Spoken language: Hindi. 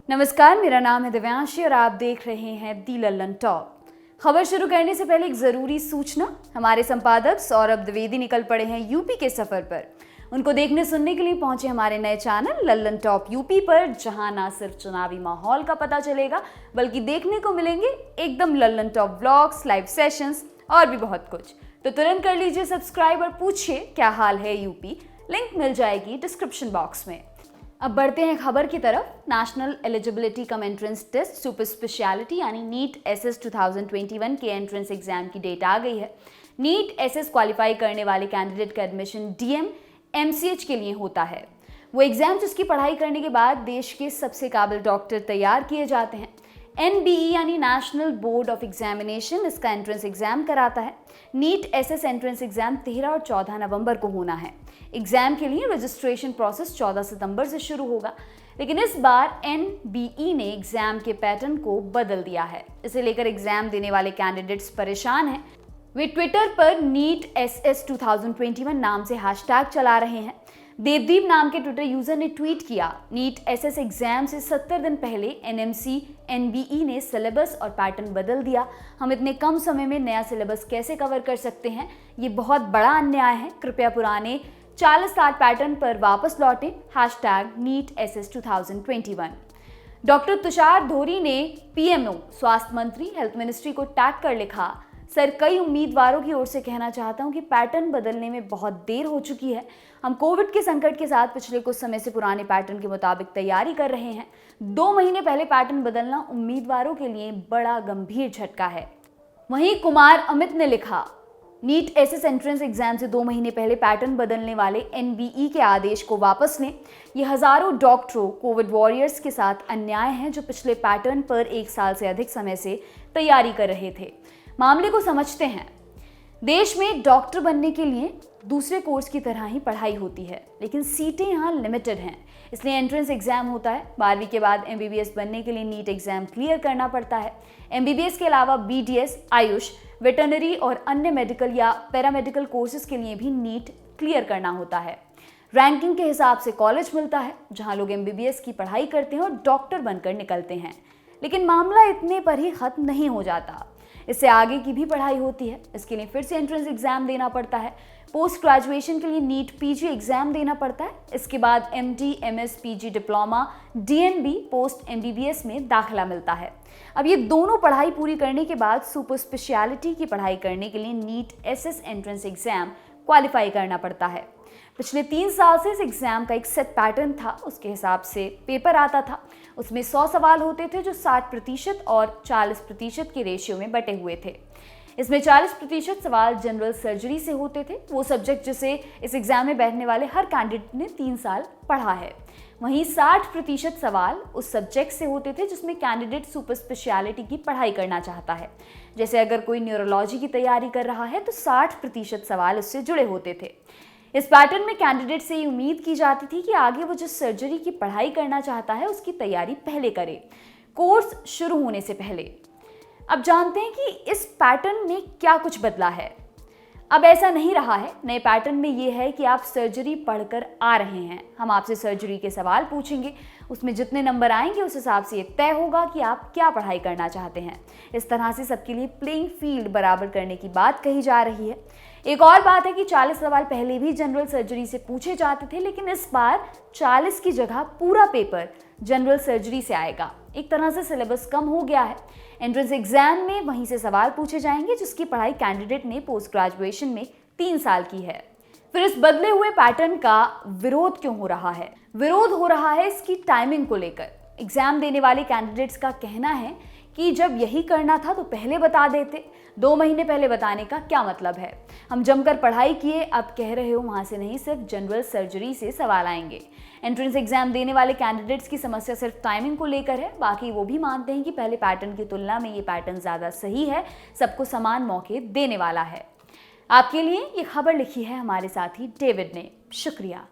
नमस्कार, मेरा नाम है दिव्यांशी और आप देख रहे हैं दी लल्लन टॉप। खबर शुरू करने से पहले एक जरूरी सूचना। हमारे संपादक सौरभ द्विवेदी निकल पड़े हैं यूपी के सफर पर। उनको देखने सुनने के लिए पहुंचे हमारे नए चैनल लल्लन टॉप यूपी पर, जहां ना सिर्फ चुनावी माहौल का पता चलेगा बल्कि देखने को मिलेंगे एकदम Lallan top vlogs, live sessions और भी बहुत कुछ। तो तुरंत कर लीजिए सब्सक्राइब और पूछिए क्या हाल है यूपी। लिंक मिल जाएगी डिस्क्रिप्शन बॉक्स में। अब बढ़ते हैं खबर की तरफ। National eligibility cum entrance test super speciality यानी नीट एसएस 2021 के एंट्रेंस एग्जाम की डेट आ गई है। नीट एसएस क्वालिफाई करने वाले कैंडिडेट का एडमिशन डीएम एमसीएच के लिए होता है। वो एग्जाम जिसकी पढ़ाई करने के बाद देश के सबसे काबिल डॉक्टर तैयार किए जाते हैं। एनबीई यानी नेशनल बोर्ड ऑफ एग्जामिनेशन इसका एंट्रेंस एग्जाम कराता है। नीट एसएस एंट्रेंस एग्जाम 13 और 14 नवंबर को होना है। एग्जाम के लिए रजिस्ट्रेशन प्रोसेस 14 सितंबर से शुरू होगा, लेकिन इस बार एनबीई ने एग्जाम के पैटर्न को बदल दिया है। इसे लेकर एग्जाम देने वाले कैंडिडेट्स परेशान हैं। वे ट्विटर पर नीट एसएस 2021 नाम से हैशटैग चला रहे हैं। देवदीप नाम के ट्विटर यूजर ने ट्वीट किया, नीट एसएस एग्जाम से 70 दिन पहले एनएमसी एनबीई ने सिलेबस और पैटर्न बदल दिया। हम इतने कम समय में नया सिलेबस कैसे कवर कर सकते हैं? ये बहुत बड़ा अन्याय है। कृपया पुराने 40-60 पैटर्न पर वापस लौटें। Hashtag NEET SS 2021। Doctor Tushar Dhori ने पीएमओ स्वास्थ्य मंत्री हेल्थ मिनिस्ट्री को टैग कर लिखा, सर कई उम्मीदवारों की ओर से कहना चाहता हूं कि पैटर्न बदलने में बहुत देर हो चुकी है। हम कोविड के संकट के साथ पिछले कुछ समय से पुराने पैटर्न के मुताबिक तैयारी कर रहे हैं। 2 महीने पहले पैटर्न बदलना उम्मीदवारों के लिए बड़ा गंभीर झटका है। वहीं कुमार अमित ने लिखा, नीट एसएस एंट्रेंस एग्जाम से 2 महीने पहले पैटर्न बदलने वाले एनबीई के आदेश को वापस लें। ये हजारों डॉक्टरों, कोविड वॉरियर्स के साथ अन्याय है जो पिछले पैटर्न पर 1 साल से अधिक समय से तैयारी कर रहे थे। मामले को समझते हैं। देश में डॉक्टर बनने के लिए दूसरे कोर्स की तरह ही पढ़ाई होती है, लेकिन सीटें यहाँ लिमिटेड हैं, इसलिए एंट्रेंस एग्जाम होता है। 12वीं के बाद एमबीबीएस बनने के लिए नीट एग्जाम क्लियर करना पड़ता है। एमबीबीएस के अलावा बीडीएस, आयुष, वेटरनरी और अन्य मेडिकल या पैरामेडिकल कोर्सेज के लिए भी नीट क्लियर करना होता है। रैंकिंग के हिसाब से कॉलेज मिलता है जहाँ लोग एमबीबीएस की पढ़ाई करते हैं और डॉक्टर बनकर निकलते हैं। लेकिन मामला इतने पर ही खत्म नहीं हो जाता, इससे आगे की भी पढ़ाई होती है। इसके लिए फिर से एंट्रेंस एग्जाम देना पड़ता है। पोस्ट ग्रेजुएशन के लिए नीट पीजी एग्जाम देना पड़ता है। इसके बाद MD, MS, PG, diploma, DNB, post MBBS में दाखिला मिलता है। अब ये दोनों पढ़ाई पूरी करने के बाद सुपर स्पेशलिटी की पढ़ाई करने के लिए NEET SS entrance exam qualify करना पड़ता है। पिछले 3 साल से इस एग्जाम का एक सेट पैटर्न था, उसके हिसाब से पेपर आता था। उसमें 100 सवाल होते थे जो 60% और 40% के रेशियो में बटे हुए थे। इसमें 40% सवाल जनरल सर्जरी से होते थे, वो सब्जेक्ट जिसे इस एग्जाम में बैठने वाले हर कैंडिडेट ने 3 साल पढ़ा है। वहीं 60% सवाल उस सब्जेक्ट से होते थे जिसमें कैंडिडेट सुपर स्पेशलिटी की पढ़ाई करना चाहता है। जैसे अगर कोई न्यूरोलॉजी की तैयारी कर रहा है तो 60% सवाल उससे जुड़े होते थे। इस पैटर्न में कैंडिडेट से ये उम्मीद की जाती थी कि आगे वो जिस सर्जरी की पढ़ाई करना चाहता है उसकी तैयारी पहले करे, कोर्स शुरू होने से पहले। अब जानते हैं कि इस पैटर्न में क्या कुछ बदला है। अब ऐसा नहीं रहा है। नए पैटर्न में ये है कि आप सर्जरी पढ़कर आ रहे हैं, हम आपसे सर्जरी के सवाल पूछेंगे, उसमें जितने नंबर आएंगे उस हिसाब से ये तय होगा कि आप क्या पढ़ाई करना चाहते हैं। इस तरह से सबके लिए प्लेइंग फील्ड बराबर करने की बात कही जा रही है। एक और बात है कि 40 सवाल पहले भी जनरल सर्जरी से पूछे जाते थे, लेकिन इस बार 40 की जगह पूरा पेपर जनरल सर्जरी से आएगा। एक तरह से सिलेबस कम हो गया है। एंट्रेंस एग्जाम में वहीं से सवाल पूछे जाएंगे जिसकी पढ़ाई कैंडिडेट ने पोस्ट ग्रेजुएशन में 3 साल की है। फिर इस बदले हुए पैटर्न का विरोध क्यों हो रहा है? विरोध हो रहा है इसकी टाइमिंग को लेकर। एग्जाम देने वाले कैंडिडेट्स का कहना है कि जब यही करना था तो पहले बता देते। 2 महीने पहले बताने का क्या मतलब है? हम जमकर पढ़ाई किए, अब कह रहे हो वहां से नहीं, सिर्फ जनरल सर्जरी से सवाल आएंगे। एंट्रेंस एग्जाम देने वाले कैंडिडेट्स की समस्या सिर्फ टाइमिंग को लेकर है। बाकी वो भी मानते हैं कि पहले पैटर्न की तुलना में ये पैटर्न ज़्यादा सही है, सबको समान मौके देने वाला है। आपके लिए ये खबर लिखी है हमारे साथी डेविड ने। शुक्रिया।